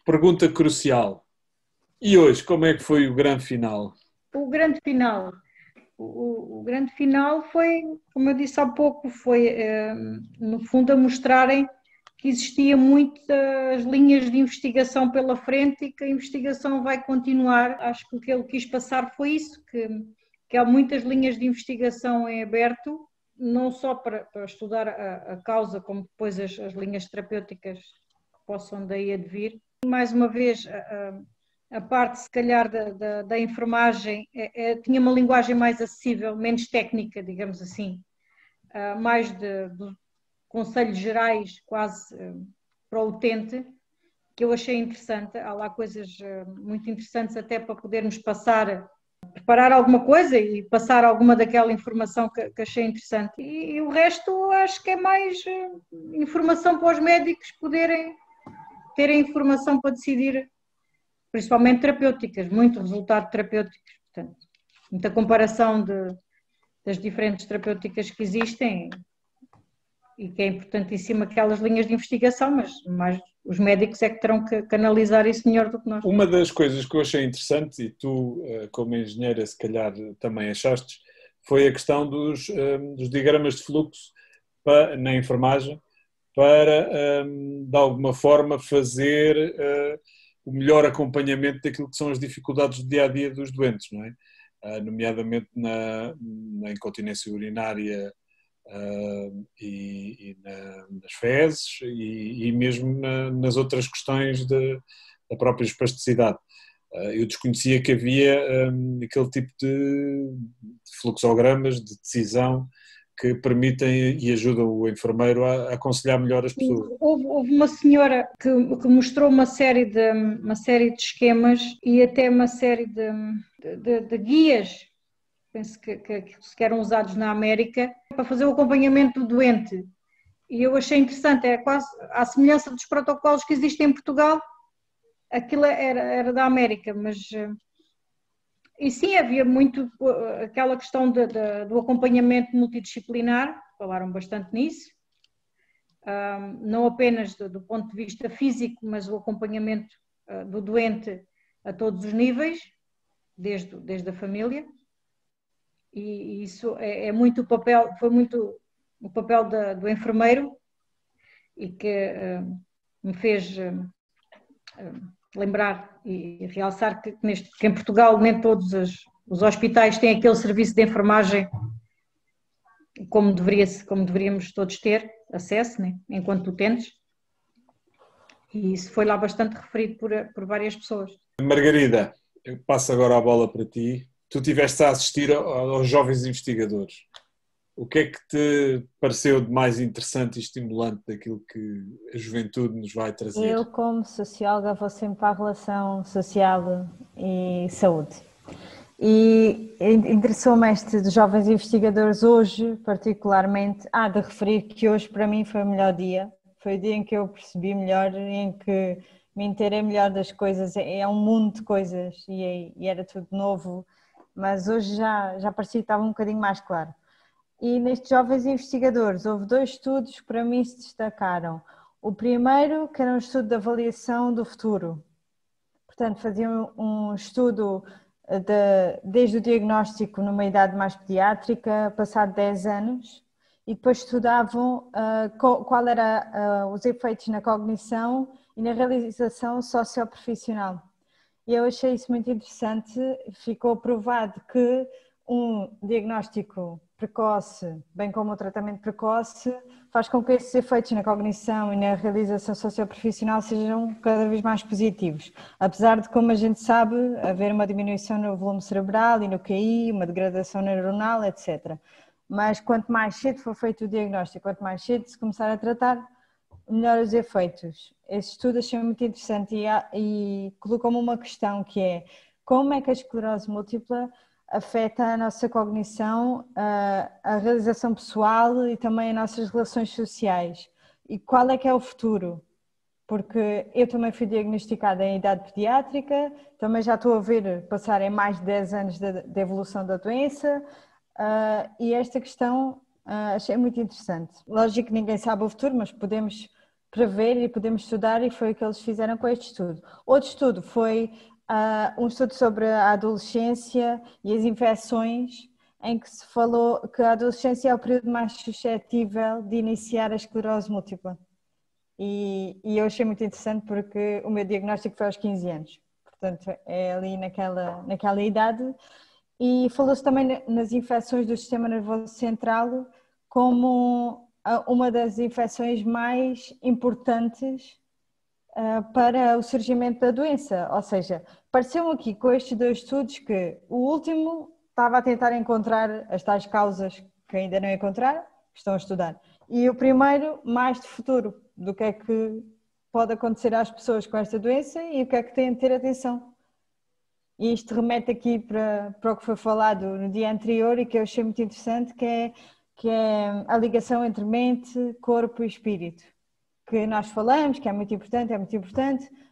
Pergunta crucial. E hoje, como é que foi o grande final? O grande final. O grande final foi, como eu disse há pouco, foi no fundo a mostrarem que existia muitas linhas de investigação pela frente e que a investigação vai continuar. Acho que o que ele quis passar foi isso, que há muitas linhas de investigação em aberto, não só para estudar a causa, como depois as linhas terapêuticas que possam daí advir. Mais uma vez, a parte, se calhar, da enfermagem tinha uma linguagem mais acessível, menos técnica, digamos assim, mais de conselhos gerais, quase para o utente, que eu achei interessante. Há lá coisas muito interessantes até para podermos preparar alguma coisa e passar alguma daquela informação que achei interessante. E o resto acho que é mais informação para os médicos poderem terem informação para decidir, principalmente terapêuticas, muito resultado terapêuticos, portanto, muita comparação das diferentes terapêuticas que existem e que é importantíssimo aquelas linhas de investigação, mas mais os médicos é que terão que analisar isso melhor do que nós. Uma das coisas que eu achei interessante, e tu, como engenheira, se calhar também achaste, foi a questão dos diagramas de fluxo na enfermagem, para, de alguma forma, fazer o melhor acompanhamento daquilo que são as dificuldades do dia-a-dia dos doentes, não é? Nomeadamente na incontinência urinária e nas fezes e mesmo nas outras questões da própria espasticidade. Eu desconhecia que havia aquele tipo de fluxogramas de decisão que permitem e ajudam o enfermeiro a aconselhar melhor as pessoas. Houve uma senhora que mostrou uma série de esquemas e até uma série de guias, penso que eram usados na América, para fazer o acompanhamento do doente. E eu achei interessante, é quase à semelhança dos protocolos que existem em Portugal, aquilo era da América, mas... E sim, havia muito aquela questão do acompanhamento multidisciplinar, falaram bastante nisso, não apenas do ponto de vista físico, mas o acompanhamento do doente a todos os níveis, desde a família, e isso é muito o papel, foi muito o papel do enfermeiro e que me fez lembrar e realçar que em Portugal nem todos os hospitais têm aquele serviço de enfermagem como deveríamos todos ter acesso, né, enquanto utentes, e isso foi lá bastante referido por várias pessoas. Margarida, eu passo agora a bola para ti. Tu estiveste a assistir aos jovens investigadores. O que é que te pareceu de mais interessante e estimulante daquilo que a juventude nos vai trazer? Eu, como socióloga, vou sempre para a relação social e saúde. E interessou-me este dos jovens investigadores hoje, particularmente, de referir que hoje para mim foi o melhor dia. Foi o dia em que eu percebi melhor, em que me inteirei melhor das coisas. É um mundo de coisas e era tudo novo, mas hoje já parecia que estava um bocadinho mais claro. E nestes jovens investigadores houve 2 estudos que para mim se destacaram. O primeiro, que era um estudo de avaliação do futuro. Portanto, faziam um estudo desde o diagnóstico numa idade mais pediátrica, passado 10 anos, e depois estudavam qual era os efeitos na cognição e na realização socioprofissional. E eu achei isso muito interessante. Ficou provado que um diagnóstico precoce, bem como o tratamento precoce, faz com que esses efeitos na cognição e na realização socioprofissional sejam cada vez mais positivos. Apesar de, como a gente sabe, haver uma diminuição no volume cerebral e no QI, uma degradação neuronal, etc. Mas quanto mais cedo for feito o diagnóstico, quanto mais cedo se começar a tratar, melhor os efeitos. Esse estudo achei muito interessante e colocou-me uma questão que é: como é que a esclerose múltipla afeta a nossa cognição, a realização pessoal e também as nossas relações sociais? E qual é que é o futuro porque eu também fui diagnosticada em idade pediátrica, também já estou a ver passarem mais de 10 anos da evolução da doença, e esta questão achei muito interessante. Lógico que ninguém sabe o futuro, mas podemos prever e podemos estudar, e foi o que eles fizeram com este estudo. Outro estudo foi um estudo sobre a adolescência e as infecções, em que se falou que a adolescência é o período mais suscetível de iniciar a esclerose múltipla. E eu achei muito interessante porque o meu diagnóstico foi aos 15 anos, portanto é ali naquela idade. E falou-se também nas infecções do sistema nervoso central como uma das infecções mais importantes para o surgimento da doença. Ou seja, pareceu-me aqui com estes dois estudos que o último estava a tentar encontrar as tais causas que ainda não encontraram, que estão a estudar, e o primeiro mais de futuro, do que é que pode acontecer às pessoas com esta doença e o que é que têm de ter atenção. E isto remete aqui para o que foi falado no dia anterior e que eu achei muito interessante, que é a ligação entre mente, corpo e espírito. Que nós falamos, que é muito importante,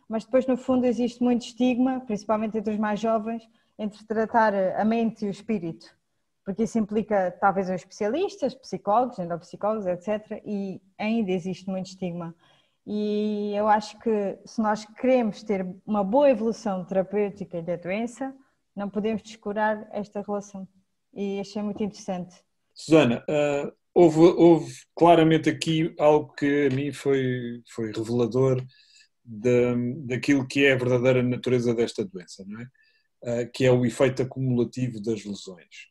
mas depois no fundo existe muito estigma, principalmente entre os mais jovens, entre tratar a mente e o espírito. Porque isso implica talvez os especialistas, psicólogos, neuropsicólogos, etc. E ainda existe muito estigma. E eu acho que se nós queremos ter uma boa evolução terapêutica da doença, não podemos descurar esta relação. E achei muito interessante. Susana, houve claramente aqui algo que a mim foi revelador daquilo que é a verdadeira natureza desta doença, não é? Que é o efeito acumulativo das lesões.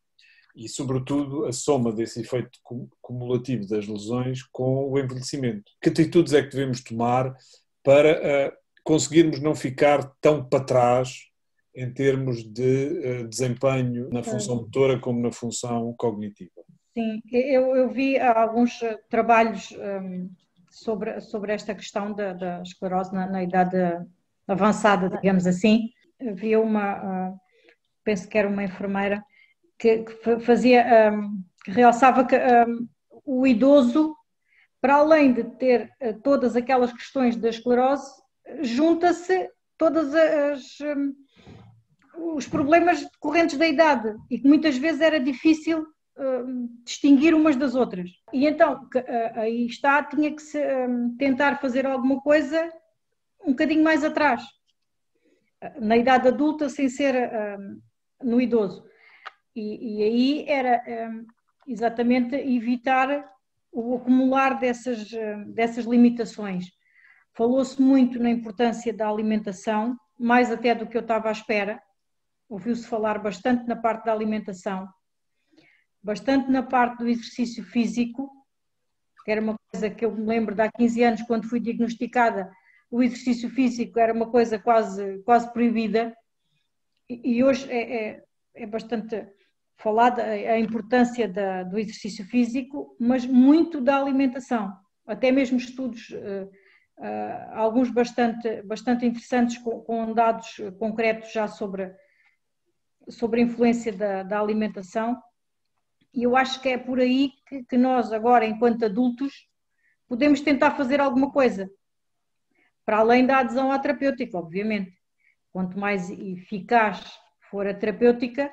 E, sobretudo, a soma desse efeito cumulativo das lesões com o envelhecimento. Que atitudes é que devemos tomar para conseguirmos não ficar tão para trás em termos de desempenho na função motora como na função cognitiva? Sim, eu vi alguns trabalhos sobre esta questão da esclerose na idade avançada, digamos assim. Havia penso que era uma enfermeira, que fazia, que realçava que o idoso, para além de ter todas aquelas questões da esclerose, junta-se todos os problemas decorrentes da idade e que muitas vezes era difícil distinguir umas das outras. E então, aí está, tinha que se tentar fazer alguma coisa um bocadinho mais atrás, na idade adulta, sem ser no idoso. E aí era exatamente evitar o acumular dessas limitações. Falou-se muito na importância da alimentação, mais até do que eu estava à espera. Ouviu-se falar bastante na parte da alimentação, bastante na parte do exercício físico, que era uma coisa que eu me lembro de há 15 anos, quando fui diagnosticada, o exercício físico era uma coisa quase proibida, e hoje é bastante falada a importância do exercício físico, mas muito da alimentação. Até mesmo estudos, alguns bastante interessantes, com dados concretos já sobre a influência da alimentação. E eu acho que é por aí que nós agora, enquanto adultos, podemos tentar fazer alguma coisa, para além da adesão à terapêutica, obviamente. Quanto mais eficaz for a terapêutica,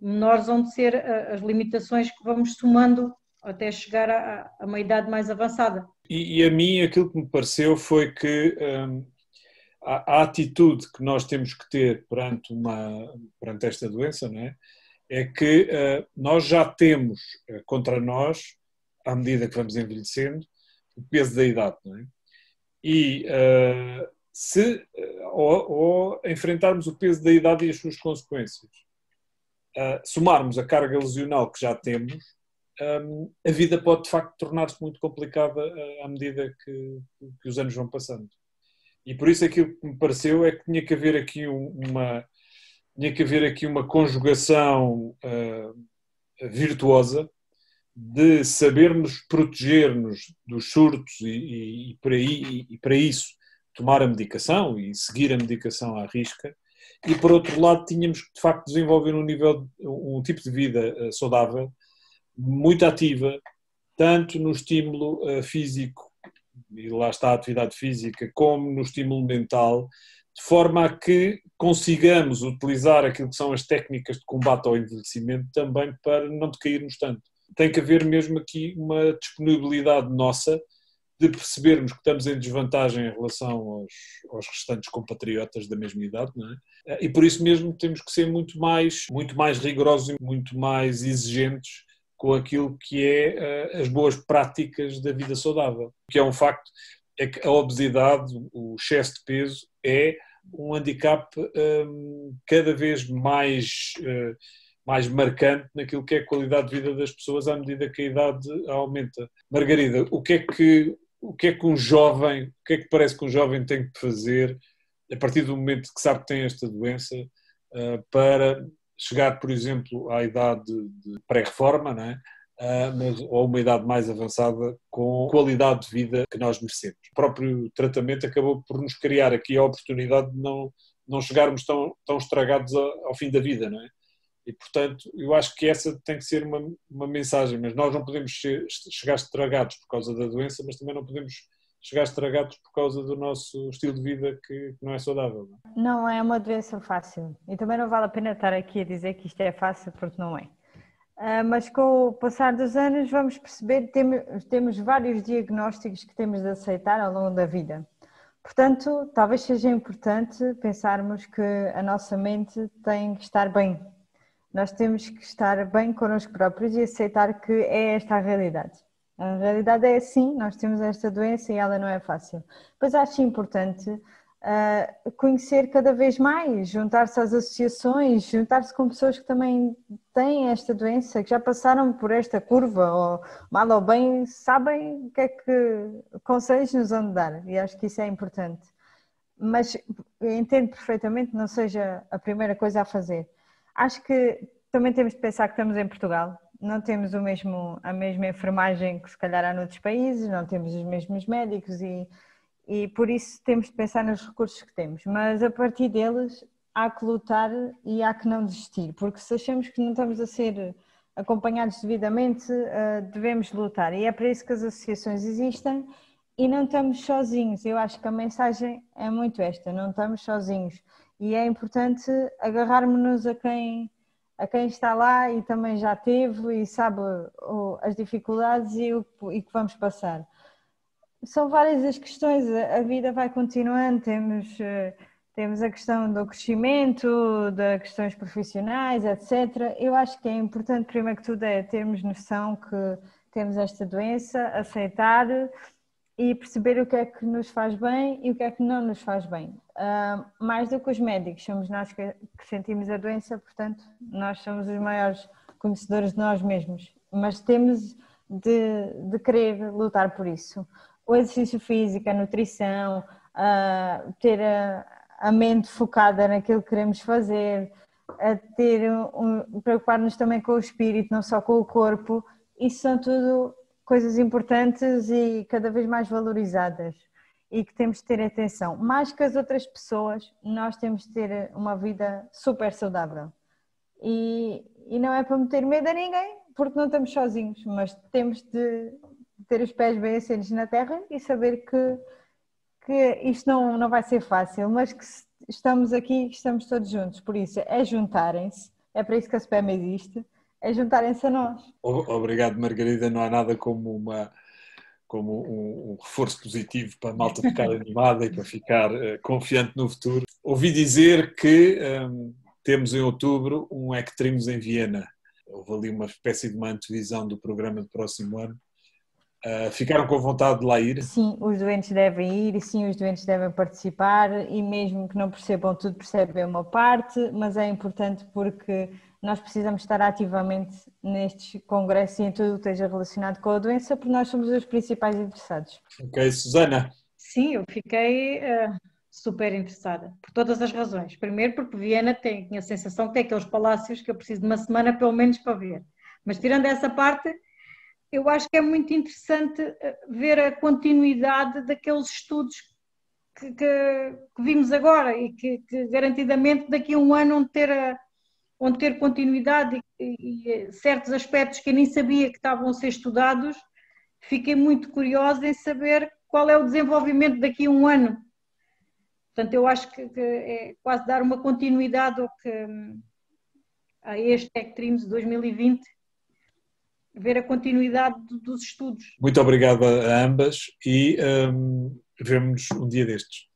menores vão de ser as limitações que vamos somando até chegar a uma idade mais avançada. E a mim aquilo que me pareceu foi que a atitude que nós temos que ter perante esta doença, não é? É que nós já temos contra nós, à medida que vamos envelhecendo, o peso da idade, não é? E ou enfrentarmos o peso da idade e as suas consequências, somarmos a carga lesional que já temos, a vida pode de facto tornar-se muito complicada à medida que os anos vão passando. E por isso aquilo que me pareceu é que tinha que haver aqui uma conjugação virtuosa de sabermos proteger-nos dos surtos e para isso tomar a medicação e seguir a medicação à risca, e por outro lado tínhamos que de facto desenvolver um tipo de vida saudável, muito ativa, tanto no estímulo físico e lá está a atividade física, como no estímulo mental, de forma a que consigamos utilizar aquilo que são as técnicas de combate ao envelhecimento também para não decairmos tanto. Tem que haver mesmo aqui uma disponibilidade nossa de percebermos que estamos em desvantagem em relação aos restantes compatriotas da mesma idade, não é? E por isso mesmo temos que ser muito mais rigorosos e muito mais exigentes com aquilo que é as boas práticas da vida saudável. O que é um facto é que a obesidade, o excesso de peso, é um handicap cada vez mais marcante naquilo que é a qualidade de vida das pessoas à medida que a idade aumenta. Margarida, o que é que um jovem, o que é que parece que um jovem tem que fazer a partir do momento que sabe que tem esta doença para chegar, por exemplo, à idade de pré-reforma, não é? Ou uma idade mais avançada com qualidade de vida que nós merecemos. O próprio tratamento acabou por nos criar aqui a oportunidade de não chegarmos tão estragados ao fim da vida, não é? E, portanto, eu acho que essa tem que ser uma mensagem, mas nós não podemos chegar estragados por causa da doença, mas também não podemos chegar estragados por causa do nosso estilo de vida que não é saudável. Não é uma doença fácil e também não vale a pena estar aqui a dizer que isto é fácil porque não é. Mas com o passar dos anos vamos perceber que temos vários diagnósticos que temos de aceitar ao longo da vida. Portanto, talvez seja importante pensarmos que a nossa mente tem que estar bem. Nós temos que estar bem connosco próprios e aceitar que é esta a realidade. A realidade é assim, nós temos esta doença e ela não é fácil. Mas acho importante conhecer cada vez mais, juntar-se às associações, juntar-se com pessoas que também têm esta doença, que já passaram por esta curva, ou mal ou bem, sabem o que é que conselhos nos vão dar, e acho que isso é importante. Mas entendo perfeitamente que não seja a primeira coisa a fazer. Acho que também temos de pensar que estamos em Portugal, não temos a mesma enfermagem que se calhar há noutros países, não temos os mesmos médicos e por isso temos de pensar nos recursos que temos, mas a partir deles há que lutar e há que não desistir, porque se achamos que não estamos a ser acompanhados devidamente, devemos lutar e é para isso que as associações existem e não estamos sozinhos. Eu acho que a mensagem é muito esta, não estamos sozinhos e é importante agarrarmos-nos a quem está lá e também já teve e sabe as dificuldades e o que vamos passar. São várias as questões, a vida vai continuando, temos a questão do crescimento, das questões profissionais, etc. Eu acho que é importante, primeiro que tudo, é termos noção que temos esta doença, aceitar e perceber o que é que nos faz bem e o que é que não nos faz bem. Mais do que os médicos, somos nós que sentimos a doença, portanto, nós somos os maiores conhecedores de nós mesmos, mas temos de querer lutar por isso. O exercício físico, a nutrição, ter a mente focada naquilo que queremos fazer, preocupar-nos também com o espírito, não só com o corpo, isso são tudo coisas importantes e cada vez mais valorizadas e que temos de ter atenção. Mais que as outras pessoas, nós temos de ter uma vida super saudável. E não é para meter medo a ninguém, porque não estamos sozinhos, mas temos de ter os pés bem assentos na terra e saber que isto não vai ser fácil, mas que estamos aqui, estamos todos juntos. Por isso, é juntarem-se, é para isso que a SPEM existe, é juntarem-se a nós. Obrigado, Margarida. Não há nada como um reforço positivo para a malta ficar animada e para ficar confiante no futuro. Ouvi dizer que temos em outubro um Ectrimos em Viena. Houve ali uma espécie de uma antevisão do programa do próximo ano. Ficaram com vontade de lá ir? Sim, os doentes devem ir e sim, os doentes devem participar e mesmo que não percebam tudo, percebem uma parte, mas é importante porque nós precisamos estar ativamente nestes congressos e em tudo que esteja relacionado com a doença, porque nós somos os principais interessados. Ok, Susana? Sim, eu fiquei super interessada, por todas as razões. Primeiro porque Viena tinha a sensação que tem aqueles palácios que eu preciso de uma semana pelo menos para ver. Mas tirando essa parte, eu acho que é muito interessante ver a continuidade daqueles estudos que vimos agora e que garantidamente daqui a um ano vão ter continuidade e certos aspectos que eu nem sabia que estavam a ser estudados, fiquei muito curiosa em saber qual é o desenvolvimento daqui a um ano. Portanto, eu acho que é quase dar uma continuidade a este ECTRIMS 2020, ver a continuidade dos estudos. Muito obrigado a ambas e vemo-nos um dia destes.